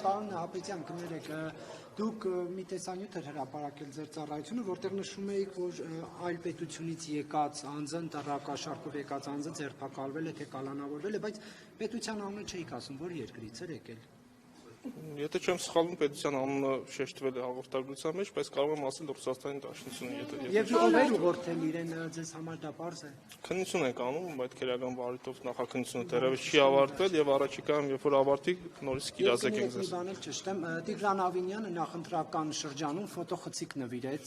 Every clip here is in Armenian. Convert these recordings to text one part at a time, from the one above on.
Պարոն Հապետյան, կներեք, դուք մի տեսանյութ էր հրապարակել ձեր ծառայությունը, որտեղ նշում էիք, որ այլ պետությունից եկած անձը, ընտառակաշարքով եկած անձը ձերբակալվել է, թե կալանավորվել է, բայց պետության անունը չէիք ասում, որ երկրից էր եկել։ Եթե չեմ սխալվում, պետության անունը շեշտվել է հաղորդագրության մեջ, բայց կարող եմ ասել Ռուսաստանի Դաշնությունը։ Եվ ով էր ուղղորդել իրեն, ձեզ համար դա պարզ է։ Քննություն ենք անում, այդ քերական վարույթով նախաքննությունը դեռևս չի ավարտվել եւ առաջիկայում, երբ որ ավարտի, նորից կիրազեկենք ձեզ։ Բանել չշտեմ, Տիգրան Ավինյանը նախընտրական շրջանում ֆոտոխցիկ նվիրեց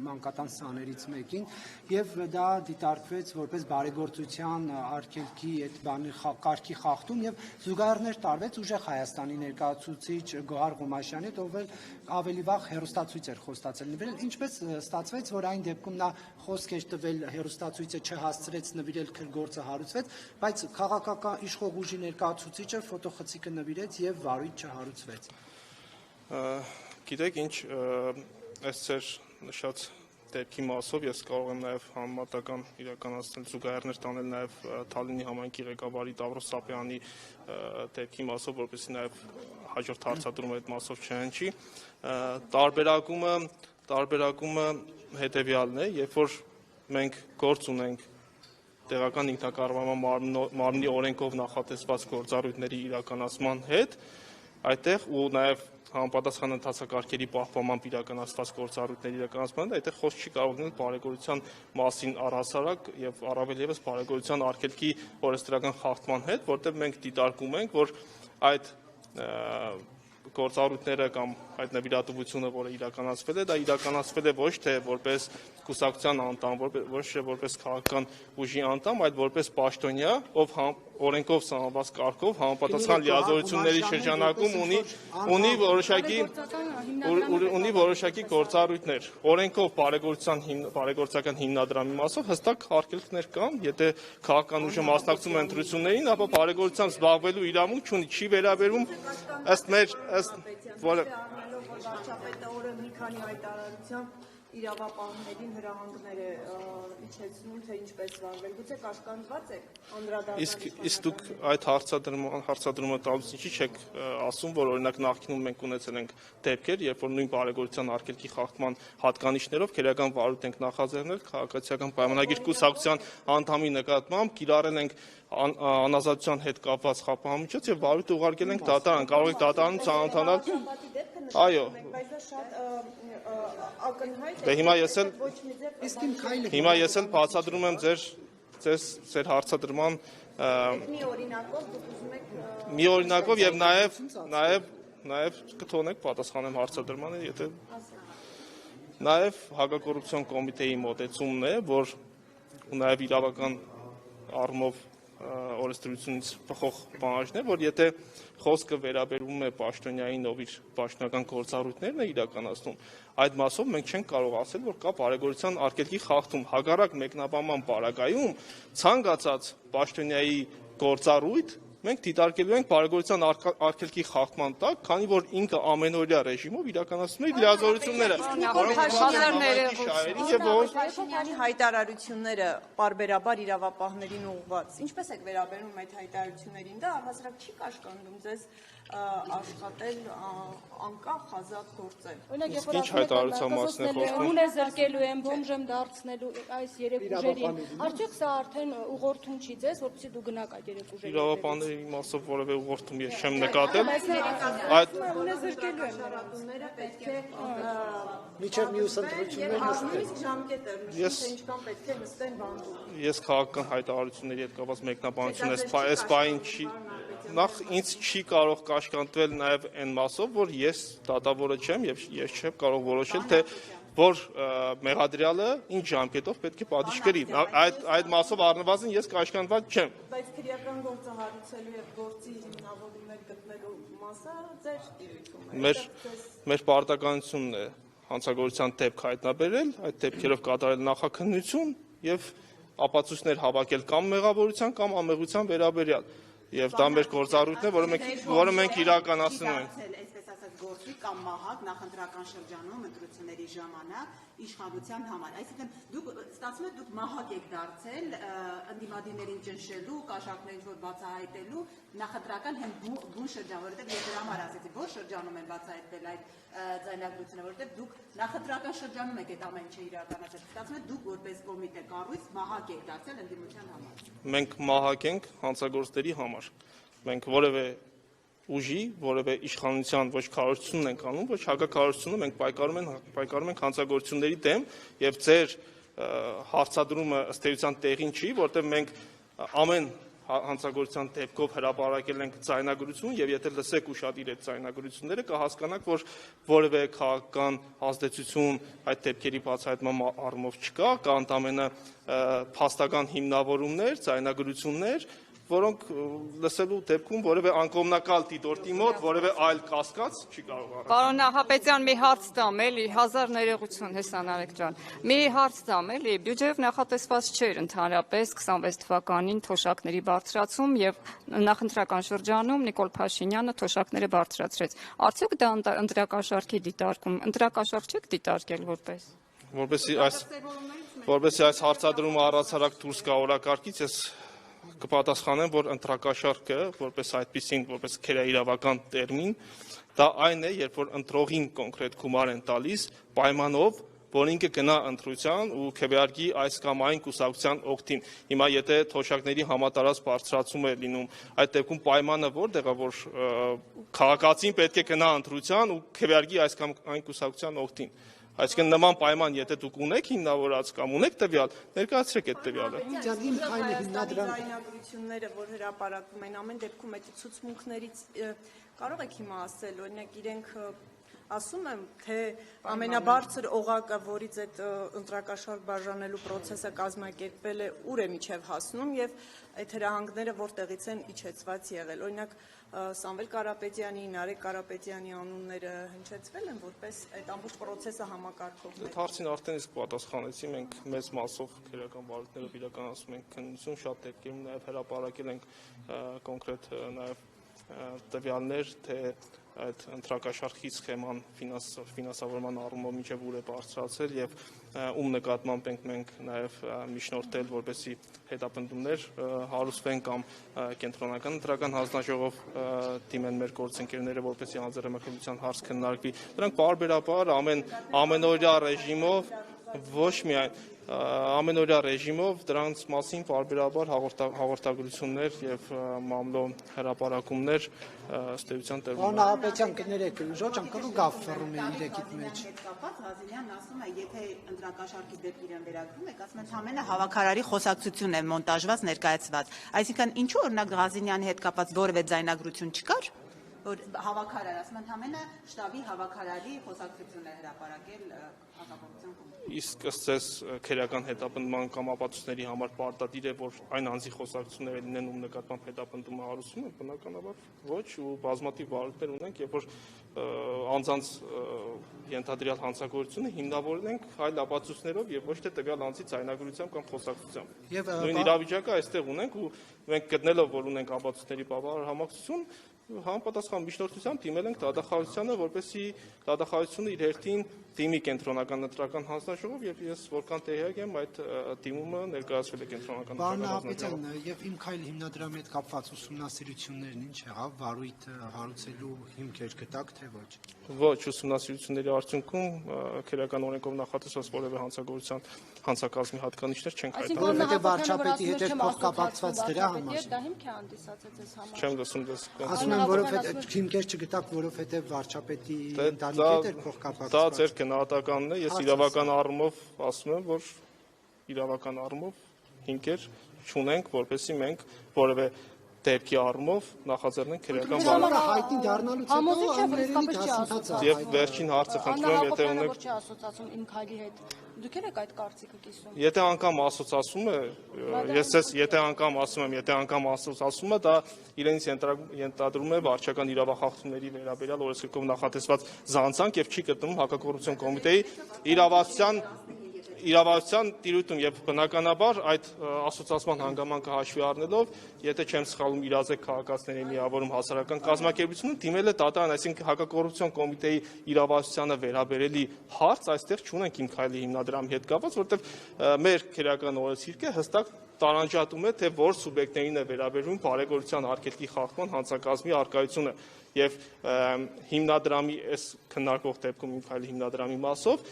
մանկատան սաներից մեկին եւ դա դիտարկվեց որպես բարեգործության արգելքի այդ բանի կարգի խախտում եւ զուգահեռներ տարվեց ուժեղ Հայաստանի ներկայացուցիչ Գոհար Ղումաշյանի հետ, ով ավելի վաղ հերոստացույց էր խոստացել նվիրել, ինչպես ստացվեց, որ այն դեպքում նա խոսք էր տվել հերոստացույցը չհասցրեց նվիրել, գործը հարուցվեց, բայց քաղաքական իշխող ուժի ներկայացուցիչը ֆոտոխցիկը նվիրեց եւ վարույթ չհարուցվեց։ Գիտեք ինչ, այս ծեր նշած դեպքի մասով ես կարող եմ նաև համեմատական իրականացնել զուգահեռներ տանել նաև Թալինի համայնքի ղեկավարի Տավրոս Սապյանի դեպքի մասով, որպեսզի նաև հաջորդ հարցադրումը այդ մասով չհնչի։ Տարբերակումը հետևյալն է, երբ որ մենք գործ ունենք տեղական ինքնակառավարման մարմնի օրենքով նախատեսված գործառույթների իրականացման հետ, այդտեղ ու նաև համապատասխան ընթացակարգերի պահպանմամբ իրականացված գործառույթների իրականացման, այդտեղ խոսք չի կարող լինել բարեգործության մասին առհասարակ եւ առավել եւս բարեգործության արգելքի օրենսդրական խախտման հետ, որտեղ մենք դիտարկում ենք, որ այդ գործառույթները կամ այդ նվիրատվությունը, որը իրականացվել է, դա իրականացվել է ոչ թե որպես կուսակցության անդամ, ոչ թե որպես քաղաքական ուժի անդամ, այլ որպես պաշտոնյա, ով օրենքով սահմանված կարգով համապատասխան լիազորությունների շրջանակում ունի որոշակի գործառույթներ։ Օրենքով բարեգործական հիմնադրամի մասով հստակ արգելքներ կան, եթե քաղաքական ուժը մասնակցում է ընտրություններին, ապա բարեգործությամբ զբաղվելու իրավունք չունի, չի վերաբերվում ըստ մեր վարչապետը օրը մի քանի հայտարարությամբ իրավապահներին հրահանգներ է իջեցնում, թե ինչպես վարվել, գուցե կաշկանդված եք անդրադառնալիս։ Իսկ դուք այդ հարցադրումը տալուց ինչի չեք ասում, որ օրինակ նախկինում մենք ունեցել ենք դեպքեր, երբ որ նույն բարեգործության արգելքի խախտման հատկանիշներով քերական վարույթ ենք նախաձեռնել քաղաքացիական պայմանագիր կուսակցության անդամի նկատմամբ, կիրառել ենք անազատության հետ կապված խափահարմիջոց եւ վարույթ ուղարկել ենք դատարան, կարող եք դատարանում ծանոթանալ։ Այո։ Բայց դա շատ ակնհայտ է։ Դե հիմա ես էլ բացատրում եմ ձեր հարցադրման մի օրինակով դուք ուզում եք մի օրինակով եւ նաեւ կթողնեք պատասխանեմ հարցադրմանը, եթե նաեւ հակակոռուպցիոն կոմիտեի մոտեցումն է, որ նաեւ իրավական առումով օրենսդրությունից բխող բանջն է, որ եթե խոսքը վերաբերվում է պաշտոնյային, ով իր պաշտոնական գործառույթներն է իրականացնում, այդ մասով մենք չենք կարող ասել, որ կա բարեգործության արգելքի խախտում։ Հակառակ մեկնաբանման պարագայում ցանկացած պաշտոնյայի գործառույթ մենք դիտարկելու ենք բարեգործության արգելքի խախտման տակ, քանի որ ինքը ամենօրյա ռեժիմով իրականացնում է իր լիազորությունները, Փաշինյանի հայտարարությունները պարբերաբար իրավապահներին ուղղված։ Ինչպես եք վերաբերում այդ հայտարարություններին, դա առհասարակ չի կաշկանդում ձեզ աշխատել անկախ ազատ գործել։ Ինչ հայտարարության մասին է խոսքը։ Ունե զրկելու եմ, բոմժ եմ դարձնելու այս երեք ուժերին։ Արդյոք սա արդեն ուղղորդում չի ձեզ, որպեսզի դու գնաք այդ երեք ուժերի։ Իրավապահների մասով որևէ ուղղորդում ես չեմ նկատել։ Այդ ունե զրկելու եմ Շարադրումները պետք է Միջև մյուս ընտրություններն նույնիսկ ժամկետ է նշում, թե ինչքան պետք է նստեն բանկում։ Ես քաղաքական հայտարարությունների հետ կապված մեկնաբանություն այս բային չի նախ ինձ չի կարող կաշկանդվել նաև այն մասով, որ ես դատավորը չեմ եւ ես չեմ կարող որոշել, թե որ մեղադրյալը ինչ ժամկետով պետք է պատիժ կրի։ Այդ մասով առնվազն ես կաշկանդված չեմ։ Բայց քրեական գործը հարուցելու եւ գործի հիմնավորումներ գտնելու մասը ձեր տիրույթում է։ Մեր պարտականությունն է հանցագործության դեպք հայտնաբերել, այդ դեպքերով կատարել նախաքննություն եւ ապացույցներ հավաքել կամ մեղավորության կամ անմեղության վերաբերյալ։ Եվ դա մեր գործառույթն է, որը մենք իրականացնում ենք։ Այսպես ասած, գործի կամ մահակ նախընտրական շրջանում ընտրությունների ժամանակ իշխանության համար։ Այսինքն դուք ստացվում է դուք մահակ եք դարձել ընդդիմադիրներին ճնշելու, կաշառքներին որ բացահայտելու նախընտրական հենց բուն շրջան, որովհետև ես դրա համար ասեցի, որ շրջանում են բացահայտվել այդ ձայնագրությունը, որովհետև դուք նախընտրական շրջանում եք այդ ամեն ինչը իրականացրել։ Ստացվում է դուք որպես կոմիտե կառույց մահակ եք դարձել ընդդիմության համար։ Մենք մահակ ենք հանցագործների համար։ Մենք որևէ ուժի, որևէ իշխանության ոչ քարոզություն ենք անում, ոչ հակակարոզությունը, մենք պայքարում ենք հանցագործությունների դեմ եւ ձեր հարցադրումը ըստ էության տեղին չի, որտեղ մենք ամեն հանցագործության դեպքով հրապարակել ենք ձայնագրություն եւ եթե լսեք ուշադիր այդ ձայնագրությունները կհասկանաք, որ որևէ քաղաքական ազդեցություն այդ դեպքերի բացահայտման առումով չկա, կա ընդամենը փաստական հիմնավորումներ, ձայնագրություններ, որոնք լսելու դեպքում որևէ անկողմնակալ դիտորդի մոտ որևէ այլ կասկած չի կարող առնել։ Պարոն Նահապետյան, մի հարց տամ, էլի, հազար ներողություն, Հեսան Արեգ ջան։ Մի հարց տամ, էլի, բյուջեով նախատեսված չէր ընդհանրապես 26 թվականին թոշակների բարձրացում եւ նախընտրական շրջանում Նիկոլ Փաշինյանը թոշակները բարձրացրեց։ Արդյոք դա ընտրակաշառքի դիտարկում, ընտրակաշառք չեք դիտարկել որպես։ Որպեսզի այս հարցադրումը առացարակ դուրս գա օրակարգից, ես կպատասխանեմ, որ ընտրակաշառքը, որպես այդպիսին, որպես քերաիրավական տերմին, դա այն է, երբ որ ընտրողին կոնկրետ գումար են տալիս պայմանով, որ ինքը գնա ընտրության ու քվեարկի այս կամ այն կուսակցության օգտին։ Հիմա եթե թոշակների համատարած բարձրացում է լինում, այդ դեպքում պայմանը որտեղ է, որ քաղաքացին պետք է գնա ընտրության ու քվեարկի այս կամ այն կուսակցության օգտին։ Այսինքն նման պայման, եթե դուք ունեք հիմնավորած կամ ունեք տվյալ, ներկայացրեք այդ տվյալը։ Ձայնագրությունները, որ հրապարակվում են, ամեն դեպքում այդ ցուցմունքներից կարող եք հիմա ասել, օրինակ իրենք ասում եմ, թե ամենաբարձր օղակը, որից այդ ընտրակաշառք բաժանելու process-ը կազմակերպվել է, ուր է միջև հասնում եւ այդ հրահանգները որտեղից են իջեցված եղել։ Օրինակ Սամվել Կարապետյանի, Նարեկ Կարապետյանի անունները հնչեցվել են որպես այդ ամբողջ process-ը համակարգողներ։ Այդ հարցին արդեն իսկ պատասխանեցի, մենք մեծ մասով քերական վարույթներով իրականացում ենք քննություն, շատ դեպքերում նաեւ հրապարակել ենք կոնկրետ նաեւ տվյալներ, թե այդ ընտրակաշառքի սխեման ֆինանսավորման առումով մինչև ուր է բարձրացել եւ ում նկատմամբ մենք նաեւ միջնորդել, որպեսզի հետապնդումներ հարուցվեն կամ կենտրոնական ընտրական հանձնաժողով դիմեն մեր գործընկերները, որպեսզի անձեռնմխելիության հարց քննարկվի։ Դրանք պարբերաբար ամենօրյա ռեժիմով ոչ միայն ամենօրյա ռեժիմով դրանց մասին պարբերաբար հաղորդագրություններ եւ մամլո հրապարակումներ ըստ էության տրվում են։ Պարոն Նահապետյան, կներեք, ժոճան կռուգա ֆռում է իրեկիտ մեջ։ Ղազարյանն ասում է, եթե ընտրակաշառքի դեպք իրեն վերագրում եք, ասում են ամենը հավաքարարի խոսակցություն է մոնտաժված, ներկայացված։ Այսինքն ինչու օրինակ Ղազարյանի հետ կապված որևէ ձայնագրություն չկար, որ հավաքարար, ասում են ամենը շտաբի հավաքարարի խոսակցություն է հրապարակել հակապետության կողմից։ Իսկ ըստ էս քերական հետապնդման կամ ապացույցների համար պարտադիր է, որ այն անձի խոսակցությունները լինեն, ում նկատմամբ հետապնդումը հարուցվում է, բնականաբար ոչ, ու բազմաթիվ վարույթներ ունենք, երբ որ անձանց ենթադրյալ հանցագործությունը հիմնավորել ենք այլ ապացույցներով եւ ոչ թե տվյալ անձի ձայնագրությամբ կամ խոսակցությամբ։ Նույն իրավիճակը այստեղ ունենք ու մենք գտնելով, որ ունենք ապացույցների բավարար համակցություն, համապատասխան միջնորդությամբ դիմել ենք դատախազությանը, որպեսզի դատախազությունը իր հերթին դիմի կենտրոնական ընտրական հանձնաժողով եւ ես որքան տեղյակ եմ այդ դիմումը ներկայացվել է կենտրոնական ընտրական հանձնաժողովում։ Եվ Իմ քայլ հիմնադրամի հետ կապված ուսումնասիրություններն ինչ եղավ, վարույթ հարուցելու հիմքեր գտաք թե ոչ։ Ոչ, ուսումնասիրությունների արդյունքում քերական օրենքով նախատեսված որևէ հանցագործության հանցակազմի հատկանիշներ չեն հայտարարվել։ Որովհետև վարչապետի հետ էր փոխկապակցված դրա համար։ Դա հիմք է հանդիսացած այս համար։ Չեմ լսում դες։ Ասում եմ, որովհետև հիմքեր չգտաք, որովհետև վարչապետի ընտանիքի հետ էր փոխկապակցված։ Դա ձեր գնահատականն է, ես իրավական առումով ասում եմ, որ իրավական առումով հիմքեր չունենք, որպեսզի մենք որևէ դեպքի առումով նախաձեռնենք քերական վարույթ հայտնի դառնալուց հետո ամենից հասցած եւ վերջին հարցը խնդրում եմ, եթե ունեք չի ասոցացում Իմ քայլի հետ։ Դուք եք այդ կարծիքը կիսում։ Եթե անգամ ասոցացում է, ես եթե անգամ ասում եմ, եթե անգամ ասոցացում է, դա իրենից ենթադրում է վարչական իրավախախտումների վերաբերյալ օրենսգրքով նախատեսված զանցանք եւ չի գտնվում հակակոռուպցիոն կոմիտեի իրավասության իրավասության տիրույթում եւ բնականաբար այդ ասոցիացիան հանգամանքը հաշվի առնելով, եթե չեմ սխալվում, Իրազեկ քաղաքացիների միավորում հասարակական կազմակերպությունը դիմել է դատարան, այսինքն հակակոռուպցիոն կոմիտեի իրավասությանը վերաբերելի հարց այստեղ չունենք Իմ քայլի հիմնադրամի հետ կապված, որովհետեւ մեր քերական օրենսգիրքը հստակ տարանջատում է, թե որ սուբյեկտներին է վերաբերվում բարեգործության արգելքի խախտման հանցակազմի առկայությունը եւ հիմնադրամի այս քննարկող դեպքում Իմ քայլի հիմնադրամի մասով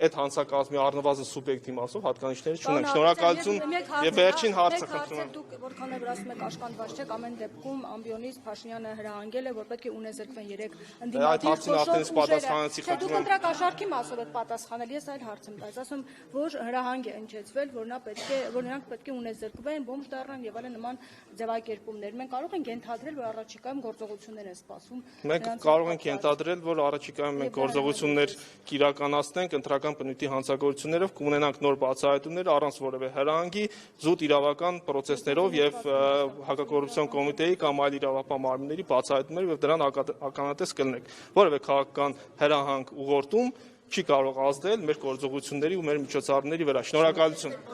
այդ հանցակազմի առնվազն սուբյեկտի մասով հատկանիշները չունենք։ Շնորհակալություն եւ վերջին հարցը խնդրում եմ։ Դուք որքան որ ասում եք աշխատված չեք, ամեն դեպքում ամբիոնից Փաշինյանը հրահանգել է, որ պետք է ունեզրկվեն 3 ընդդիմադիր խոշոր դուք ընտրակաշառքի մասով եք պատասխանել, ես այլ հարց եմ տալիս, ասում որ հրահանգ է ընչեցվել, որ նրանք պետք է ունեզրկվեն, բոմբ դառնան եւ այլն նման ձևակերպումներ։ Մենք կարող ենք ենթադրել, որ առաջիկայում գործողություններ են սպասում։ Մենք կարող ենք ենթադրել, որ առաջիկայում մենք գործողություններ կիրականացնենք ընտրական բնույթի հանցագործություններով, կունենանք նոր բացահայտումներ առանց որևէ հրահանգի, զուտ իրավական պրոցեսներով եւ հակակոռուպցիոն կոմիտեի կամ այլ իրավապահ մարմինների բացահայտումներով եւ դրան ականատես կլինենք։ Որևէ քաղաքական հրահանգ ուղղորդում չի կարող ազդել մեր գործողությունների ու մեր միջոցառումների վրա։ Շնորհակալություն։